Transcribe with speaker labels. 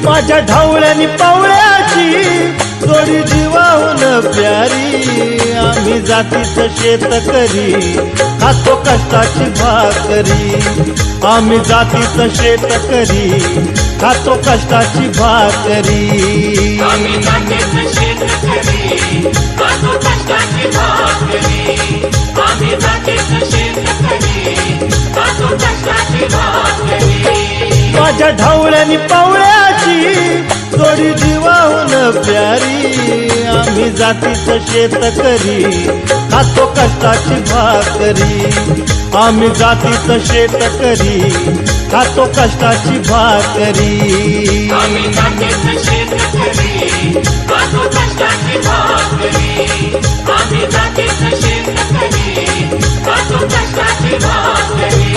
Speaker 1: माझ्या ढवळ्यानी पावळ्याची जोडी जीवाहून प्यारी। आम्ही जातीचं शेतकरी खातो कष्टाची भाकरी। आम्ही जातीचं शेतकरी खातो कष्टाची भाकरी।
Speaker 2: आम्ही जातीचं शेतकरी खातो कष्टाची भाकरी। आम्ही जातीचं शेतकरी खातो कष्टाची भाकरी।
Speaker 1: माझ्या ढवळ्यानी पावळ्याची जोडी जीवाहून प्यारी। आम्ही जातीचं शेतकरी खातो कष्टाची भाकरी। आम्ही जातीचं शेतकरी खातो कष्टाची भाकरी।
Speaker 2: आम्ही जातीचं शेतकरी खातो कष्टाची भाकरी। आम्ही जातीचं शेतकरी खातो कष्टाची भाकरी।